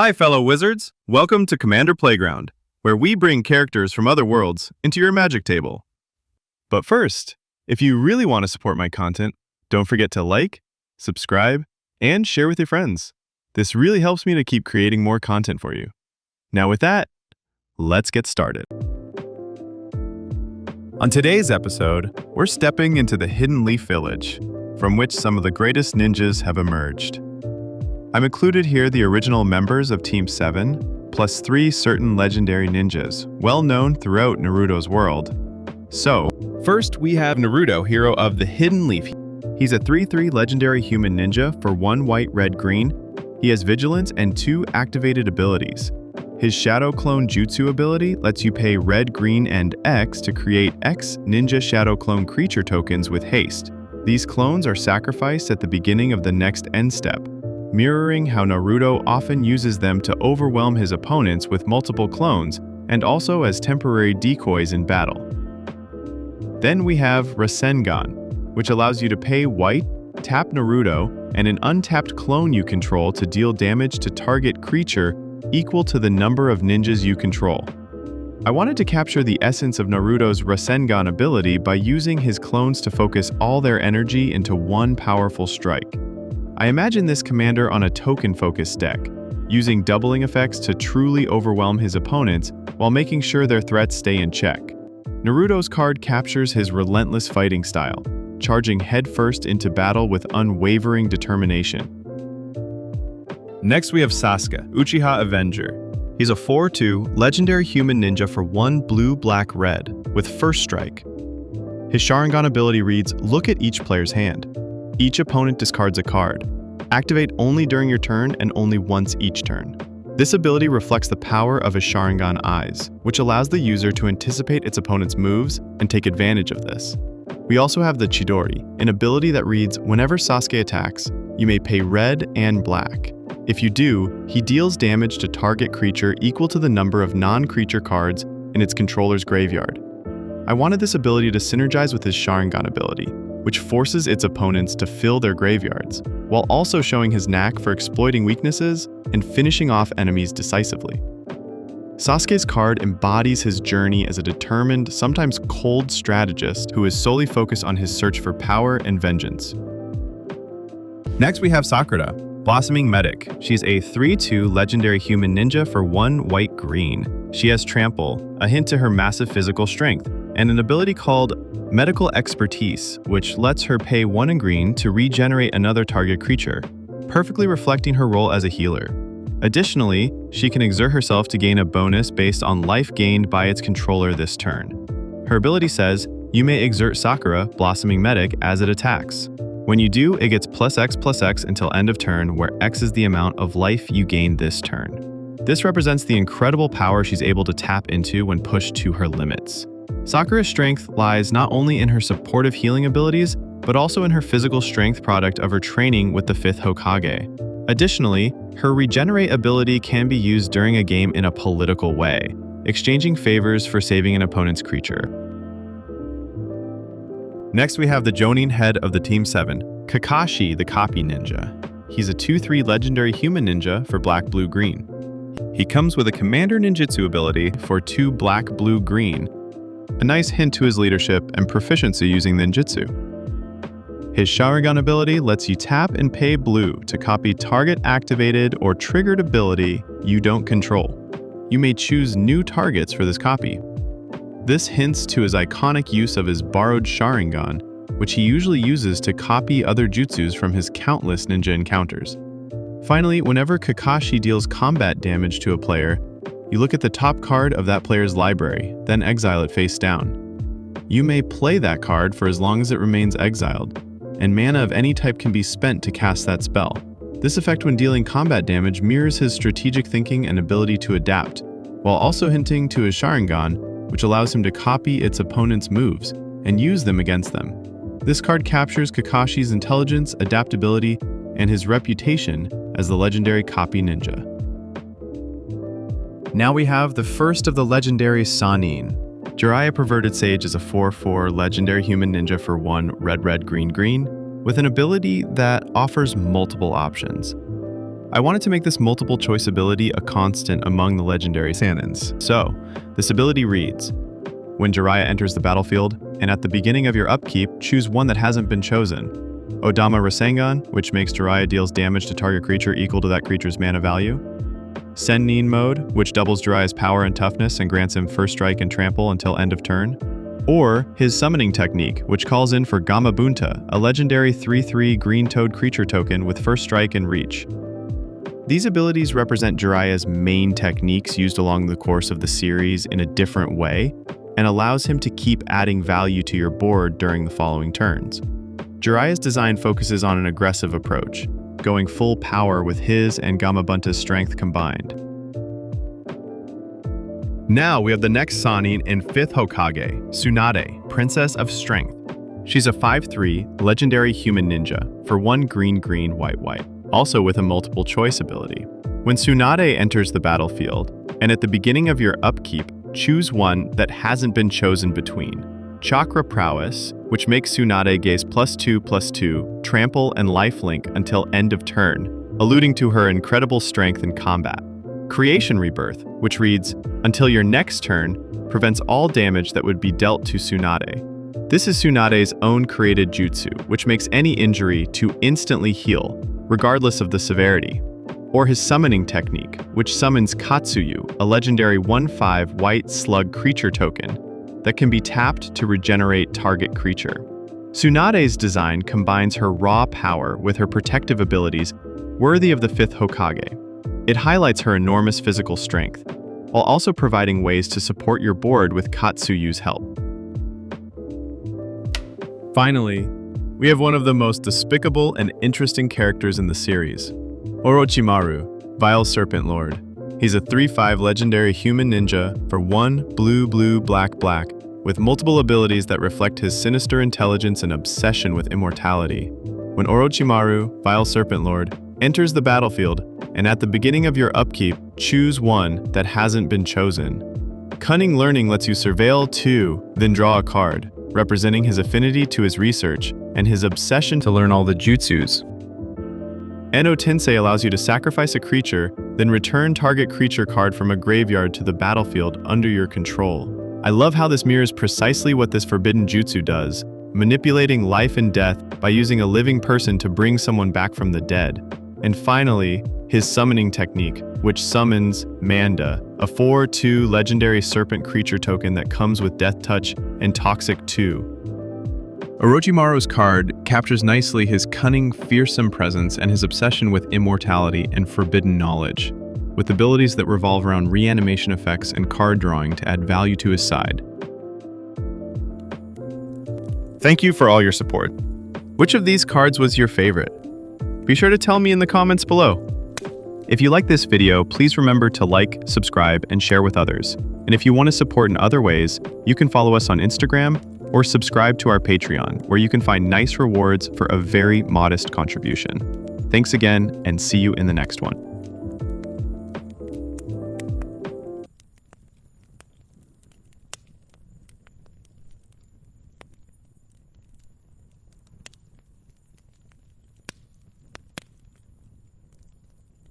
Hi, fellow wizards! Welcome to Commander Playground, where we bring characters from other worlds into your magic table. But first, if you really want to support my content, don't forget to like, subscribe, and share with your friends. This really helps me to keep creating more content for you. Now with that, let's get started. On today's episode, we're stepping into the Hidden Leaf Village, from which some of the greatest ninjas have emerged. I've included here the original members of Team 7, plus 3 certain legendary ninjas, well known throughout Naruto's world. So, first we have Naruto, hero of the Hidden Leaf. He's a 3/3 legendary human ninja for 1 white, red, green. He has vigilance and 2 activated abilities. His Shadow Clone Jutsu ability lets you pay red, green, and X to create X Ninja Shadow Clone creature tokens with haste. These clones are sacrificed at the beginning of the next end step, mirroring how Naruto often uses them to overwhelm his opponents with multiple clones and also as temporary decoys in battle. Then we have Rasengan, which allows you to pay white, tap Naruto, and an untapped clone you control to deal damage to target creature equal to the number of ninjas you control. I wanted to capture the essence of Naruto's Rasengan ability by using his clones to focus all their energy into one powerful strike. I imagine this commander on a token-focused deck, using doubling effects to truly overwhelm his opponents while making sure their threats stay in check. Naruto's card captures his relentless fighting style, charging headfirst into battle with unwavering determination. Next we have Sasuke, Uchiha Avenger. He's a 4/2 legendary human ninja for 1 blue, black, red, with first strike. His Sharingan ability reads, look at each player's hand. Each opponent discards a card. Activate only during your turn and only once each turn. This ability reflects the power of his Sharingan eyes, which allows the user to anticipate its opponent's moves and take advantage of this. We also have the Chidori, an ability that reads, whenever Sasuke attacks, you may pay red and black. If you do, he deals damage to target creature equal to the number of non-creature cards in its controller's graveyard. I wanted this ability to synergize with his Sharingan ability, which forces its opponents to fill their graveyards, while also showing his knack for exploiting weaknesses and finishing off enemies decisively. Sasuke's card embodies his journey as a determined, sometimes cold strategist who is solely focused on his search for power and vengeance. Next we have Sakura, Blossoming Medic. She's a 3/2 legendary human ninja for 1 white, green. She has Trample, a hint to her massive physical strength, and an ability called Medical Expertise, which lets her pay 1 in green to regenerate another target creature, perfectly reflecting her role as a healer. Additionally, she can exert herself to gain a bonus based on life gained by its controller this turn. Her ability says, you may exert Sakura, Blossoming Medic, as it attacks. When you do, it gets +X until end of turn, where X is the amount of life you gain this turn. This represents the incredible power she's able to tap into when pushed to her limits. Sakura's strength lies not only in her supportive healing abilities, but also in her physical strength product of her training with the 5th Hokage. Additionally, her Regenerate ability can be used during a game in a political way, exchanging favors for saving an opponent's creature. Next we have the Jonin head of the Team 7, Kakashi the Copy Ninja. He's a 2/3 legendary human ninja for black, blue, green. He comes with a Commander Ninjutsu ability for 2 black, blue, green, a nice hint to his leadership and proficiency using ninjutsu. His Sharingan ability lets you tap and pay blue to copy target activated or triggered ability you don't control. You may choose new targets for this copy. This hints to his iconic use of his borrowed Sharingan, which he usually uses to copy other jutsus from his countless ninja encounters. Finally, whenever Kakashi deals combat damage to a player, you look at the top card of that player's library, then exile it face down. You may play that card for as long as it remains exiled, and mana of any type can be spent to cast that spell. This effect when dealing combat damage mirrors his strategic thinking and ability to adapt, while also hinting to his Sharingan, which allows him to copy its opponent's moves and use them against them. This card captures Kakashi's intelligence, adaptability, and his reputation as the legendary copy ninja. Now we have the first of the legendary Sannin. Jiraiya Perverted Sage is a 4/4 legendary human ninja for 1 red, red, green, green, with an ability that offers multiple options. I wanted to make this multiple choice ability a constant among the legendary Sannins. So, this ability reads, when Jiraiya enters the battlefield, and at the beginning of your upkeep, choose one that hasn't been chosen. Odama Rasengan, which makes Jiraiya deals damage to target creature equal to that creature's mana value. Sannin mode, which doubles Jiraiya's power and toughness and grants him first strike and trample until end of turn. Or his summoning technique, which calls in for Gamabunta, a legendary 3/3 green-toad creature token with first strike and reach. These abilities represent Jiraiya's main techniques used along the course of the series in a different way, and allows him to keep adding value to your board during the following turns. Jiraiya's design focuses on an aggressive approach, going full power with his and Gamabunta's strength combined. Now we have the next Sannin and 5th Hokage, Tsunade, Princess of Strength. She's a 5/3 legendary human ninja for 1 green-green white-white, also with a multiple choice ability. When Tsunade enters the battlefield, and at the beginning of your upkeep, choose one that hasn't been chosen between. Chakra Prowess, which makes Tsunade gaze +2/+2, trample and lifelink until end of turn, alluding to her incredible strength in combat. Creation Rebirth, which reads, until your next turn, prevents all damage that would be dealt to Tsunade. This is Tsunade's own created jutsu, which makes any injury to instantly heal, regardless of the severity. Or his summoning technique, which summons Katsuyu, a legendary 1/5 white slug creature token that can be tapped to regenerate target creature. Tsunade's design combines her raw power with her protective abilities worthy of the 5th Hokage. It highlights her enormous physical strength, while also providing ways to support your board with Katsuyu's help. Finally, we have one of the most despicable and interesting characters in the series, Orochimaru, Vile Serpent Lord. He's a 3/5 legendary human ninja for 1 blue-blue black-black, with multiple abilities that reflect his sinister intelligence and obsession with immortality. When Orochimaru, Vile Serpent Lord, enters the battlefield, and at the beginning of your upkeep, choose one that hasn't been chosen. Cunning Learning lets you surveil 2, then draw a card, representing his affinity to his research and his obsession to learn all the jutsus. Eno Tensei allows you to sacrifice a creature, then return target creature card from a graveyard to the battlefield under your control. I love how this mirrors precisely what this forbidden jutsu does, manipulating life and death by using a living person to bring someone back from the dead. And finally, his summoning technique, which summons Manda, a 4/2 legendary serpent creature token that comes with Death Touch and Toxic 2. Orochimaru's card captures nicely his cunning, fearsome presence and his obsession with immortality and forbidden knowledge, with abilities that revolve around reanimation effects and card drawing to add value to his side. Thank you for all your support. Which of these cards was your favorite? Be sure to tell me in the comments below. If you like this video, please remember to like, subscribe, and share with others. And if you want to support in other ways, you can follow us on Instagram or subscribe to our Patreon, where you can find nice rewards for a very modest contribution. Thanks again, and see you in the next one.